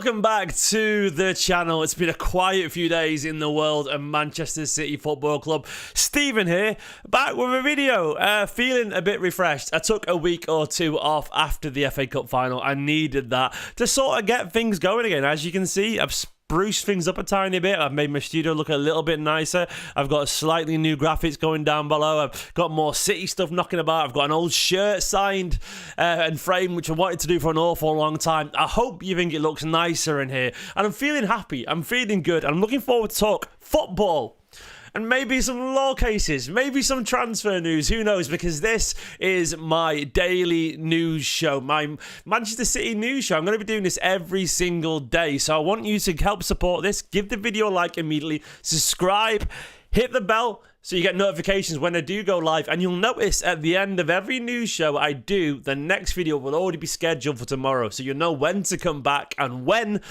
welcome back to the channel. It's been a quiet few days in the world of Manchester City Football Club. Steven here, back with a video, feeling a bit refreshed. I took a week or two off after the FA Cup final. I needed that to sort of get things going again. As you can see, I've spruced things up a tiny bit. I've made my studio look a little bit nicer. I've got slightly new graphics going down below. I've got more City stuff knocking about. I've got an old shirt signed and framed, which I wanted to do for an awful long time. I hope you think it looks nicer in here. And I'm feeling happy. I'm feeling good. I'm looking forward to talk football. And maybe some law cases, maybe some transfer news, who knows, because this is my daily news show, my Manchester City news show. I'm going to be doing this every single day, so I want you to help support this. Give the video a like immediately, subscribe, hit the bell so you get notifications when I do go live, and you'll notice at the end of every news show I do, the next video will already be scheduled for tomorrow, so you'll know when to come back and when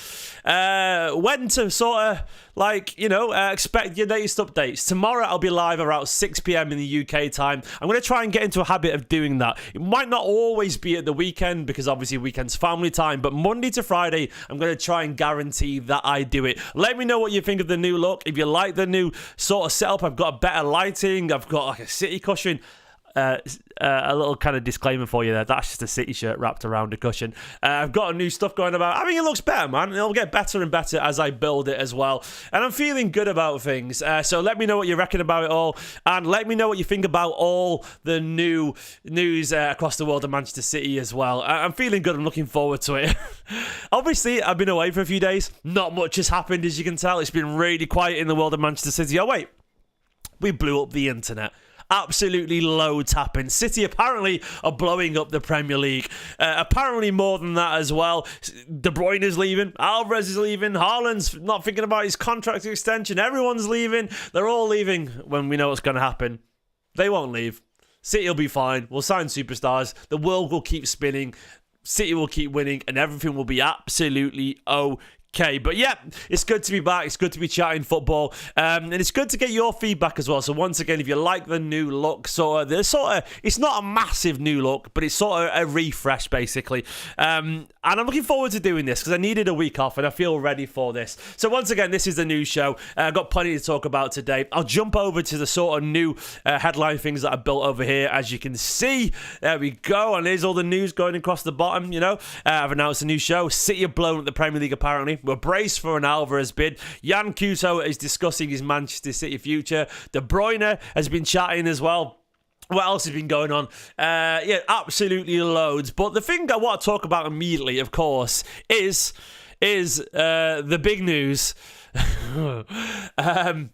to sort of, like, you know, expect your latest updates. Tomorrow I'll be live around 6 p.m. in the UK time. I'm going to try and get into a habit of doing that. It might not always be at the weekend, because obviously weekend's family time, but Monday to Friday, I'm going to try and guarantee that I do it. Let me know what you think of the new look. If you like the new sort of setup, I've got a better lighting. I've got like a City cushion. A little kind of disclaimer for you there. That's just a City shirt wrapped around a cushion. I've got new stuff going about. I think it looks better, man. It'll get better and better as I build it as well. And I'm feeling good about things. So let me know what you reckon about it all. And let me know what you think about all the new news across the world of Manchester City as well. I'm feeling good. I'm looking forward to it. Obviously, I've been away for a few days. Not much has happened, as you can tell. It's been really quiet in the world of Manchester City. Oh, wait. We blew up the internet. Absolutely loads happened. City apparently are blowing up the Premier League. Apparently more than that as well. De Bruyne is leaving. Alvarez is leaving. Haaland's not thinking about his contract extension. Everyone's leaving. They're all leaving when we know what's going to happen. They won't leave. City will be fine. We'll sign superstars. The world will keep spinning. City will keep winning. And everything will be absolutely okay, but yeah, it's good to be back. It's good to be chatting football, and it's good to get your feedback as well. So once again, if you like the new look, it's not a massive new look, but it's sort of a refresh basically. And I'm looking forward to doing this because I needed a week off and I feel ready for this. So once again, this is the news show. I've got plenty to talk about today. I'll jump over to the sort of new headline things that I built over here. As you can see, there we go, and there's all the news going across the bottom. You know, I've announced a new show. City have blown up the Premier League apparently. We're braced for an Alvarez bid. Jan Couto is discussing his Manchester City future. De Bruyne has been chatting as well. What else has been going on? Yeah, absolutely loads. But the thing I want to talk about immediately, of course, is the big news. All the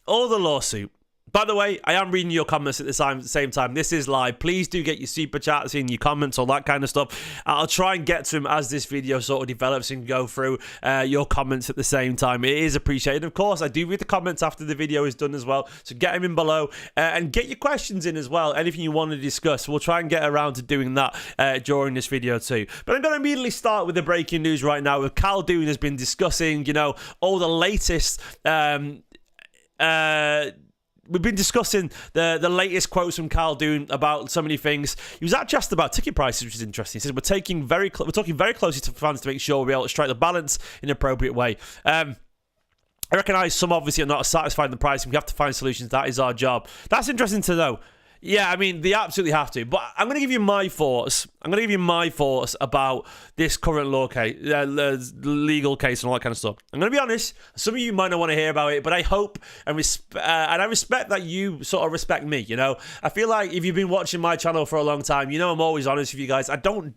lawsuit. By the way, I am reading your comments at the same time. This is live. Please do get your super chats in, your comments, all that kind of stuff. I'll try and get to them as this video sort of develops and go through your comments at the same time. It is appreciated. Of course, I do read the comments after the video is done as well. So get them in below and get your questions in as well. Anything you want to discuss. We'll try and get around to doing that during this video too. But I'm going to immediately start with the breaking news right now. Khaldoon has been discussing, you know, all the latest we've been discussing the latest quotes from Khaldoon about so many things. He was actually asked about ticket prices, which is interesting. He says, we're talking very closely to fans to make sure we're able to strike the balance in an appropriate way. I recognise some obviously are not satisfied with the pricing. We have to find solutions. That is our job. That's interesting to know. Yeah, I mean, they absolutely have to. But I'm going to give you my thoughts. About this current law case, legal case and all that kind of stuff. I'm going to be honest. Some of you might not want to hear about it, but I hope and I respect that you sort of respect me, you know? I feel like if you've been watching my channel for a long time, you know I'm always honest with you guys. I don't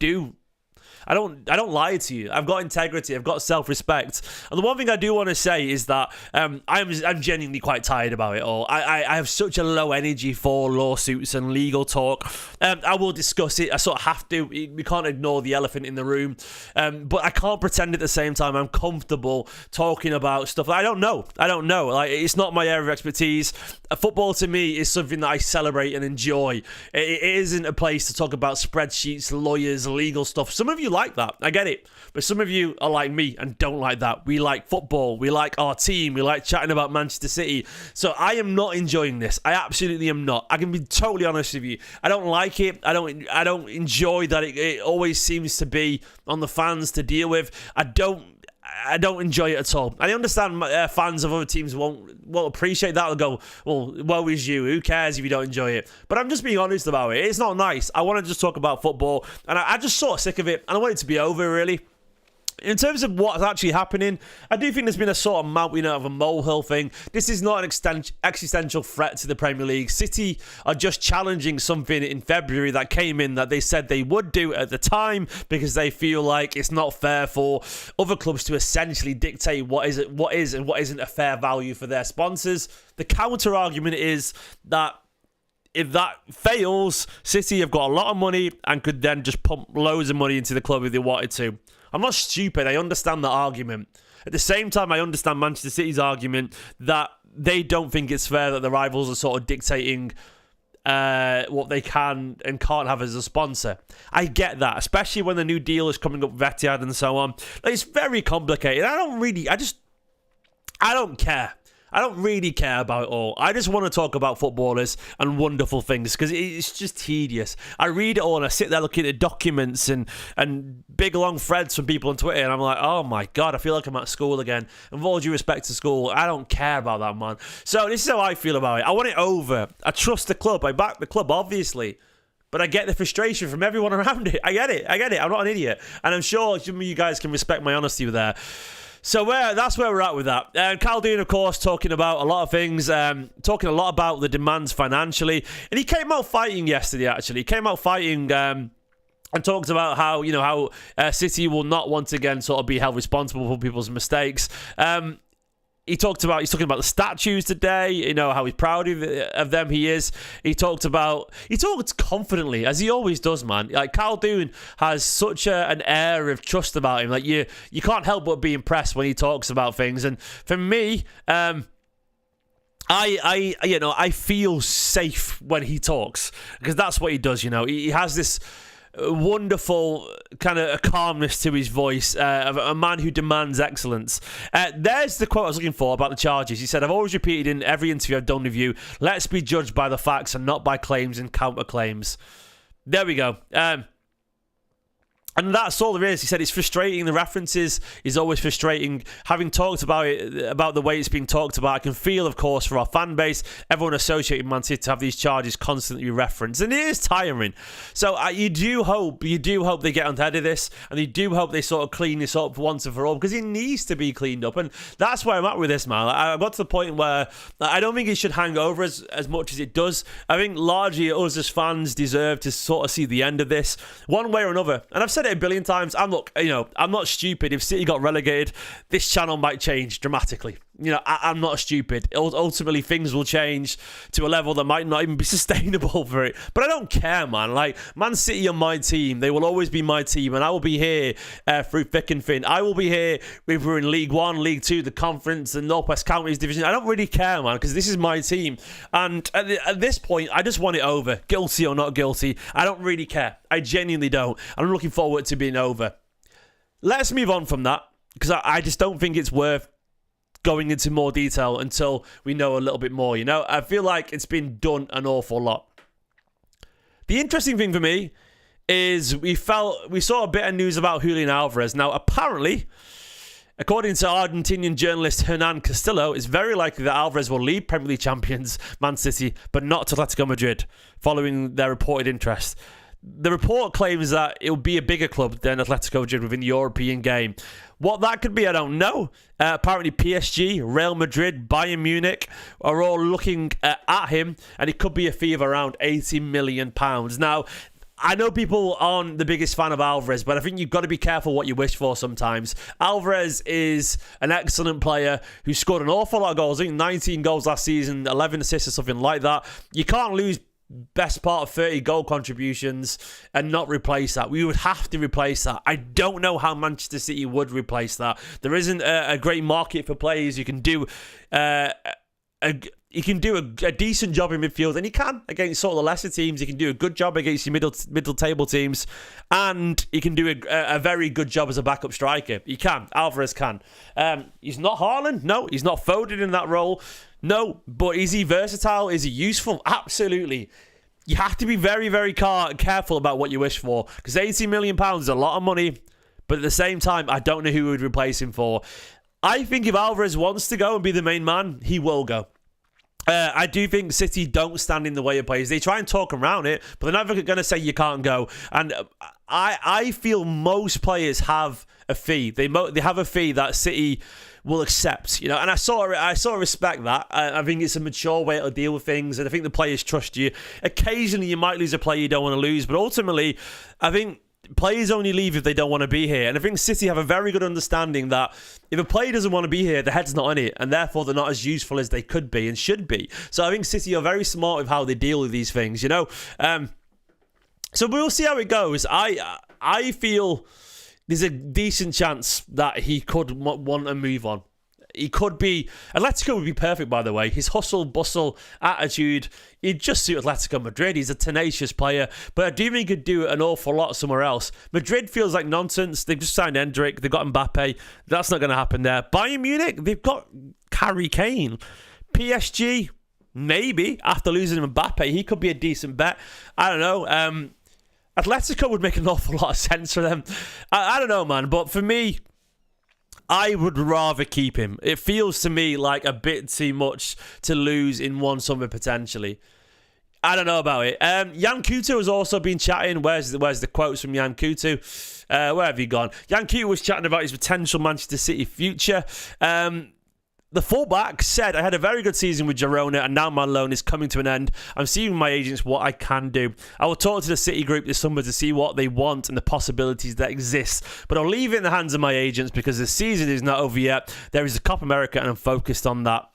lie to you. I've got integrity. I've got self-respect. And the one thing I do want to say is that I'm genuinely quite tired about it all. I have such a low energy for lawsuits and legal talk. I will discuss it. I sort of have to. We can't ignore the elephant in the room. But I can't pretend at the same time I'm comfortable talking about stuff that I don't know. Like, it's not my area of expertise. Football to me is something that I celebrate and enjoy. It isn't a place to talk about spreadsheets, lawyers, legal stuff. Some of you like that. I get it. But some of you are like me and don't like that. We like football. We like our team. We like chatting about Manchester City. So I am not enjoying this. I absolutely am not. I can be totally honest with you. I don't like it. I don't enjoy that it always seems to be on the fans to deal with. I don't enjoy it at all. I understand fans of other teams won't appreciate that. They'll go, well, woe is you. Who cares if you don't enjoy it? But I'm just being honest about it. It's not nice. I want to just talk about football. And I just sort of sick of it. And I want it to be over, really. In terms of what's actually happening, I do think there's been a sort of mountain out of a molehill thing. This is not an existential threat to the Premier League. City are just challenging something in February that came in that they said they would do at the time because they feel like it's not fair for other clubs to essentially dictate what is and what isn't a fair value for their sponsors. The counter argument is that if that fails, City have got a lot of money and could then just pump loads of money into the club if they wanted to. I'm not stupid. I understand that argument. At the same time, I understand Manchester City's argument that they don't think it's fair that the rivals are sort of dictating what they can and can't have as a sponsor. I get that, especially when the new deal is coming up with Etihad and so on. It's very complicated. I don't care. I don't really care about it all. I just want to talk about footballers and wonderful things because it's just tedious. I read it all and I sit there looking at documents and big long threads from people on Twitter and I'm like, oh my God, I feel like I'm at school again. And with all due respect to school, I don't care about that, man. So this is how I feel about it. I want it over. I trust the club. I back the club, obviously. But I get the frustration from everyone around it. I get it. I'm not an idiot. And I'm sure some of you guys can respect my honesty there. So that's where we're at with that. Khaldoon, of course, talking about a lot of things, talking a lot about the demands financially. And he came out fighting yesterday, actually. He came out fighting and talked about how City will not once again sort of be held responsible for people's mistakes. He's talking about the statues today, how he's proud of them he is. He talked confidently, as he always does, man. Like, Khaldoon has such an air of trust about him. Like, you can't help but be impressed when he talks about things. And for me, I feel safe when he talks because that's what he does, He has this wonderful kind of a calmness to his voice, of a man who demands excellence. There's the quote I was looking for about the charges. He said, I've always repeated in every interview I've done with you, let's be judged by the facts and not by claims and counterclaims. There we go. And that's all there is. He said it's frustrating. The references is always frustrating. Having talked about it, about the way it's being talked about, I can feel, of course, for our fan base, everyone associated with Man City to have these charges constantly referenced. And it is tiring. So you do hope they get on the head of this, and you do hope they sort of clean this up once and for all, because it needs to be cleaned up. And that's where I'm at with this, man. I got to the point where I don't think it should hang over as much as it does. I think largely us as fans deserve to sort of see the end of this, one way or another. And I've said it a billion times. I'm not stupid. If City got relegated, this channel might change dramatically. I'm not stupid. Ultimately, things will change to a level that might not even be sustainable for it. But I don't care, man. Like, Man City are my team. They will always be my team, and I will be here through thick and thin. I will be here if we're in League One, League Two, the Conference, the North West Counties division. I don't really care, man, because this is my team. And at this point, I just want it over. Guilty or not guilty, I don't really care. I genuinely don't. I'm looking forward to being over. Let's move on from that, because I just don't think it's worth going into more detail until we know a little bit more. I feel like it's been done an awful lot. The interesting thing for me is we saw a bit of news about Julian Alvarez. Now, apparently, according to Argentinian journalist Hernan Castillo, it's very likely that Alvarez will leave Premier League champions Man City, but not to Atletico Madrid, following their reported interest. The report claims that it will be a bigger club than Atletico Madrid within the European game. What that could be, I don't know. Apparently PSG, Real Madrid, Bayern Munich are all looking at him, and it could be a fee of around £80 million. Now, I know people aren't the biggest fan of Alvarez, but I think you've got to be careful what you wish for sometimes. Alvarez is an excellent player who scored an awful lot of goals. I think 19 goals last season, 11 assists or something like that. You can't lose best part of 30 goal contributions and not replace that. We would have to replace that. I don't know how Manchester City would replace that. There isn't a great market for players who can do a he can do a decent job in midfield, and he can against sort of the lesser teams. He can do a good job against your middle table teams, and he can do a very good job as a backup striker. He can. Alvarez can. He's not Haaland. No, he's not Foden in that role. No, but is he versatile? Is he useful? Absolutely. You have to be very, very careful about what you wish for, because £80 million is a lot of money, but at the same time, I don't know who would replace him for. I think if Alvarez wants to go and be the main man, he will go. I do think City don't stand in the way of players. They try and talk around it, but they're never going to say you can't go. And I feel most players have a fee. They have a fee that City will accept, and I sort of respect that. I think it's a mature way to deal with things, and I think the players trust you. Occasionally, you might lose a player you don't want to lose, but ultimately, I think players only leave if they don't want to be here. And I think City have a very good understanding that if a player doesn't want to be here, the head's not in it, and therefore they're not as useful as they could be and should be. So I think City are very smart with how they deal with these things, So we'll see how it goes. I feel there's a decent chance that he could want to move on. He could be... Atletico would be perfect, by the way. His hustle, bustle, attitude, he'd just suit Atletico Madrid. He's a tenacious player, but I do think he could do an awful lot somewhere else. Madrid feels like nonsense. They've just signed Endrick. They've got Mbappe. That's not going to happen there. Bayern Munich, they've got Harry Kane. PSG, maybe, after losing Mbappe, he could be a decent bet. I don't know. Atletico would make an awful lot of sense for them. I don't know, man, but for me, I would rather keep him. It feels to me like a bit too much to lose in one summer potentially. I don't know about it. Jan Couto has also been chatting. Where's the quotes from Jan Couto? Where have you gone? Jan Couto was chatting about his potential Manchester City future. The fullback said, I had a very good season with Girona and now my loan is coming to an end. I'm seeing with my agents what I can do. I will talk to the City group this summer to see what they want and the possibilities that exist. But I'll leave it in the hands of my agents because the season is not over yet. There is a Copa America and I'm focused on that.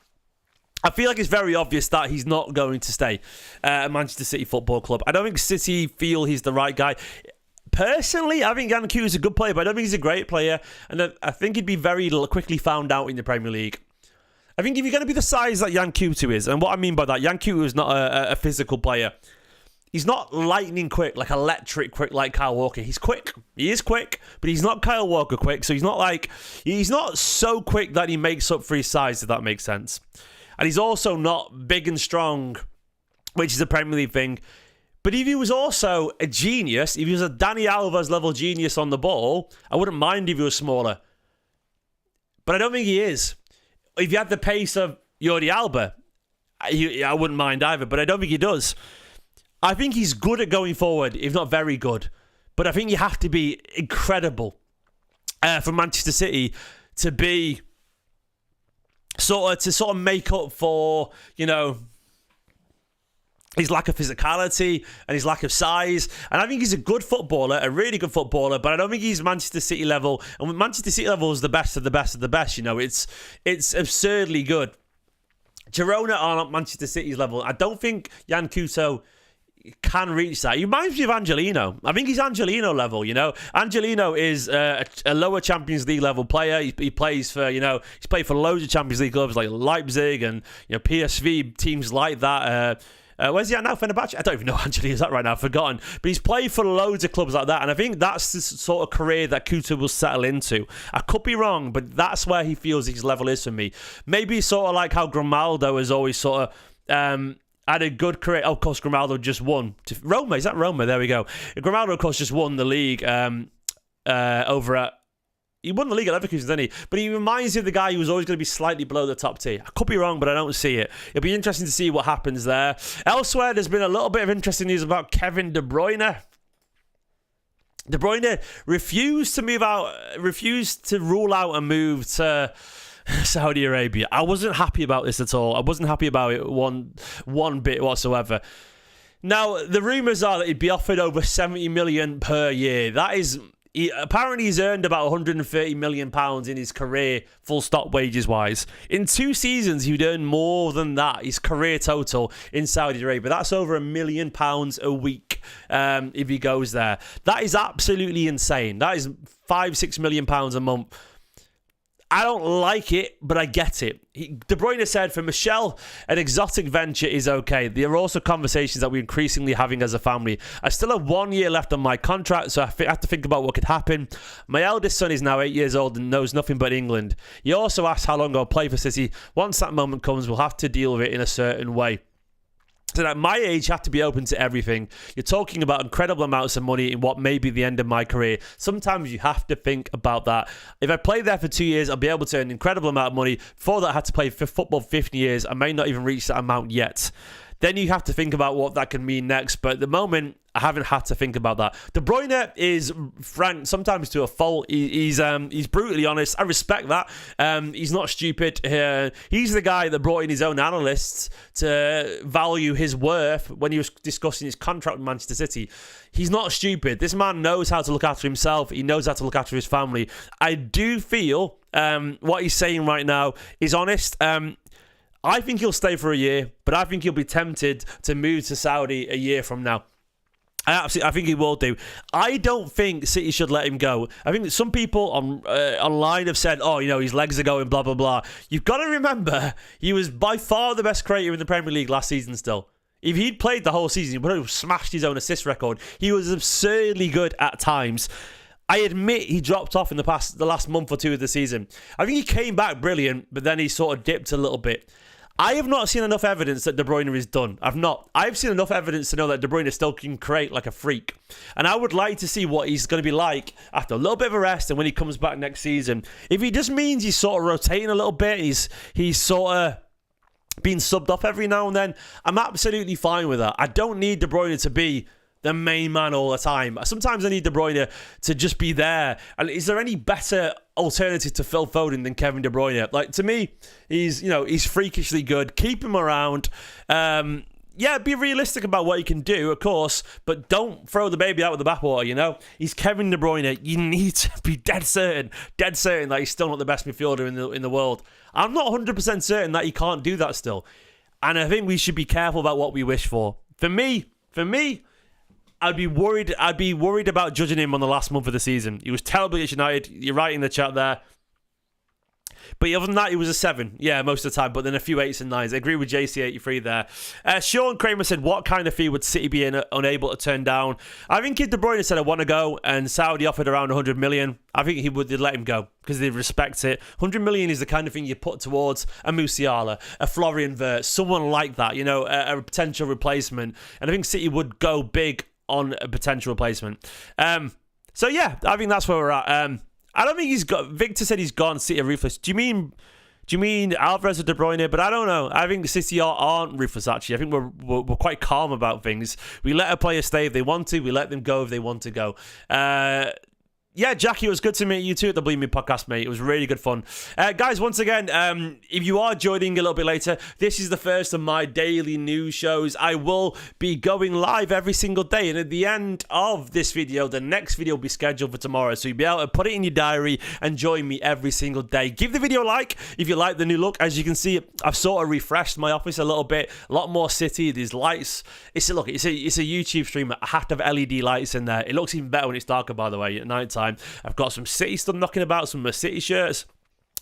I feel like it's very obvious that he's not going to stay at Manchester City Football Club. I don't think City feel he's the right guy. Personally, I think Jan Couto is a good player, but I don't think he's a great player. And I think he'd be very quickly found out in the Premier League. I think if you're going to be the size that Jan Couto is, and what I mean by that, Jan Couto is not a physical player. He's not lightning quick, like electric quick, like Kyle Walker. He's quick. He is quick, but he's not Kyle Walker quick. So he's not so quick that he makes up for his size, if that makes sense. And he's also not big and strong, which is a Premier League thing. But if he was also a genius, if he was a Dani Alves level genius on the ball, I wouldn't mind if he was smaller. But I don't think he is. If you had the pace of Jordi Alba, I wouldn't mind either, but I don't think he does. I think he's good at going forward, if not very good. But I think you have to be incredible for Manchester City to be sort of make up for, his lack of physicality and his lack of size. And I think he's a good footballer, a really good footballer, but I don't think he's Manchester City level. And when Manchester City level is the best of the best of the best, it's absurdly good. Girona are not Manchester City's level. I don't think Jan Couto can reach that. He reminds me of Angelino. I think he's Angelino level, Angelino is a lower Champions League level player. He plays for, he's played for loads of Champions League clubs like Leipzig and, PSV, teams like that. Where's he at now? Fenerbahce? I don't even know what Angelino is at right now. I've forgotten. But he's played for loads of clubs like that. And I think that's the sort of career that Couto will settle into. I could be wrong, but that's where he feels his level is for me. Maybe sort of like how Grimaldo has always sort of had a good career. Oh, of course, Grimaldo just won. Roma, is that Roma? There we go. Grimaldo, of course, just won the league over at... He won the league at Leverkusen, didn't he? But he reminds me of the guy who was always going to be slightly below the top tier. I could be wrong, but I don't see it. It'll be interesting to see what happens there. Elsewhere, there's been a little bit of interesting news about Kevin De Bruyne. De Bruyne refused to rule out a move to Saudi Arabia. I wasn't happy about this at all. I wasn't happy about it one bit whatsoever. Now, the rumours are that he'd be offered over 70 million per year. That is... apparently he's earned about 130 million pounds in his career, full stop, wages wise. In 2 seasons he'd earn more than that, his career total in Saudi Arabia. That's over £1 million a week if he goes there. That is absolutely insane. That is £5-6 million a month. I don't like it, but I get it. De Bruyne said, for Michelle, an exotic venture is okay. There are also conversations that we're increasingly having as a family. I still have 1 year left on my contract, so I have to think about what could happen. My eldest son is now 8 years old and knows nothing but England. He also asked how long I'll play for City. Once that moment comes, we'll have to deal with it in a certain way. So at my age, you have to be open to everything. You're talking about incredible amounts of money in what may be the end of my career. Sometimes you have to think about that. If I play there for 2 years, I'll be able to earn an incredible amount of money. Before that, I had to play for football for 50 years. I may not even reach that amount yet. Then you have to think about what that can mean next. But at the moment, I haven't had to think about that. De Bruyne is frank, sometimes to a fault. He's brutally honest. I respect that. He's not stupid. He's the guy that brought in his own analysts to value his worth when he was discussing his contract with Manchester City. He's not stupid. This man knows how to look after himself. He knows how to look after his family. I do feel what he's saying right now is honest. I think he'll stay for a year, but I think he'll be tempted to move to Saudi a year from now. I think he will do. I don't think City should let him go. I think that some people online have said, oh, his legs are going, blah, blah, blah. You've got to remember, he was by far the best creator in the Premier League last season still. If he'd played the whole season, he would have smashed his own assist record. He was absurdly good at times. I admit he dropped off in the last month or two of the season. I think he came back brilliant, but then he sort of dipped a little bit. I have not seen enough evidence that De Bruyne is done. I've seen enough evidence to know that De Bruyne still can create like a freak. And I would like to see what he's going to be like after a little bit of a rest and when he comes back next season. If he just means he's sort of rotating a little bit, he's sort of being subbed off every now and then, I'm absolutely fine with that. I don't need De Bruyne to be the main man all the time. Sometimes I need De Bruyne to just be there. And is there any better alternative to Phil Foden than Kevin De Bruyne? Like, to me, he's freakishly good. Keep him around. Be realistic about what he can do, of course, but don't throw the baby out with the bathwater, He's Kevin De Bruyne. You need to be dead certain that he's still not the best midfielder in the world. I'm not 100% certain that he can't do that still. And I think we should be careful about what we wish for. For me, I'd be worried about judging him on the last month of the season. He was terrible at United. You're right in the chat there. But other than that, he was a 7. Yeah, most of the time. But then a few 8s and 9s. I agree with JC83 there. Sean Kramer said, what kind of fee would City be unable to turn down? I think if De Bruyne said, I want to go, and Saudi offered around 100 million, I think they'd let him go because they respect it. 100 million is the kind of thing you put towards a Musiala, a Florian Wirtz, someone like that, a potential replacement. And I think City would go big on a potential replacement. I think that's where we're at. I don't think Victor said he's gone City are ruthless. Do you mean Alvarez or De Bruyne? But I don't know. I think City aren't ruthless, actually. I think we're quite calm about things. We let a player stay if they want to. We let them go if they want to go. Jackie, it was good to meet you too at the Believe Me podcast, mate. It was really good fun. Guys, once again, if you are joining a little bit later, this is the first of my daily news shows. I will be going live every single day, and at the end of this video, the next video will be scheduled for tomorrow, so you'll be able to put it in your diary and join me every single day. Give the video a like if you like the new look. As you can see, I've sort of refreshed my office a little bit, a lot more City. There's lights. It's a YouTube stream. I have to have LED lights in there. It looks even better when it's darker, by the way, at night time. I've got some City stuff knocking about, some of my City shirts,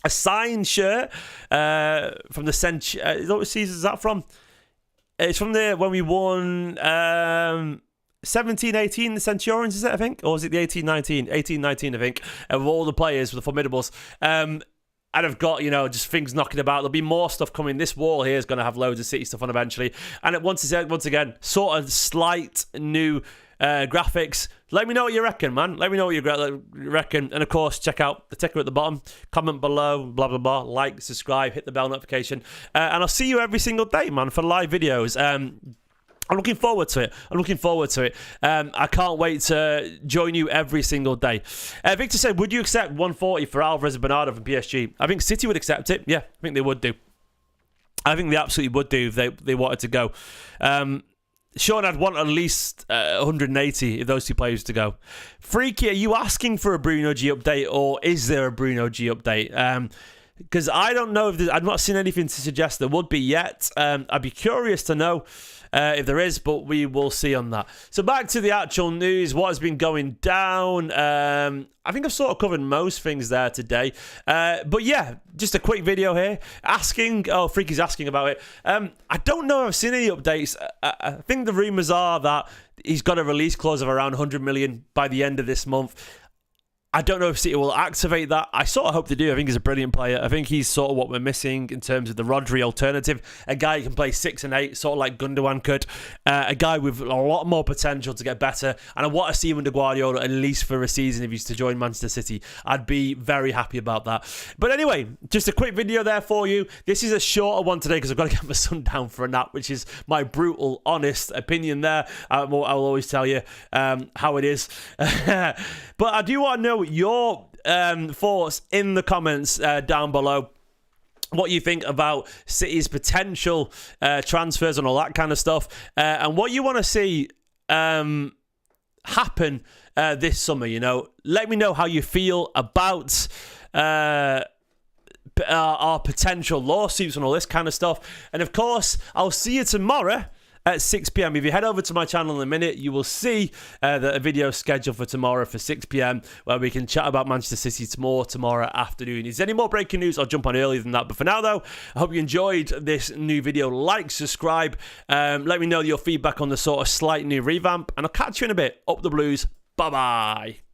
a signed shirt from the what season is that from? It's from when we won 17-18, the Centurions, is it, I think? Or was it the 18-19? 18-19, I think, of all the players, the Formidables. And I've got, just things knocking about. There'll be more stuff coming. This wall here is going to have loads of City stuff on eventually. And once again, sort of slight new graphics. Let me know what you reckon, man. Let me know what you reckon. And of course, check out the ticker at the bottom. Comment below, blah, blah, blah. Like, subscribe, hit the bell notification. And I'll see you every single day, man, for live videos. I'm looking forward to it. I can't wait to join you every single day. Victor said, would you accept 140 for Alvarez and Bernardo from PSG? I think City would accept it. Yeah, I think they would do. I think they absolutely would do if they wanted to go. Sean, I'd want at least 180 if those two players to go. Freaky, are you asking for a Bruno G update, or is there a Bruno G update? because I don't know if I've not seen anything to suggest there would be yet. I'd be curious to know if there is, but we will see on that. So back to the actual news, what has been going down. I think I've sort of covered most things there today. But yeah, just a quick video here Freaky's asking about it. I don't know if I've seen any updates. I think the rumours are that he's got a release clause of around 100 million by the end of this month. I don't know if City will activate that. I sort of hope they do. I think he's a brilliant player. I think he's sort of what we're missing in terms of the Rodri alternative. A guy who can play 6 and 8, sort of like Gundogan could. A guy with a lot more potential to get better. And I want to see him under Guardiola at least for a season if he's to join Manchester City. I'd be very happy about that. But anyway, just a quick video there for you. This is a shorter one today because I've got to get my son down for a nap, which is my brutal, honest opinion there. I will always tell you how it is. But I do want to know your thoughts in the comments down below. What you think about City's potential transfers and all that kind of stuff, and what you want to see happen this summer. You know, let me know how you feel about our potential lawsuits and all this kind of stuff. And of course, I'll see you tomorrow at 6 p.m. If you head over to my channel in a minute, you will see that a video scheduled for tomorrow for 6 p.m. where we can chat about Manchester City tomorrow afternoon. Is there any more breaking news? I'll jump on earlier than that. But for now, though, I hope you enjoyed this new video. Like, subscribe. Let me know your feedback on the sort of slight new revamp. And I'll catch you in a bit. Up the Blues. Bye-bye.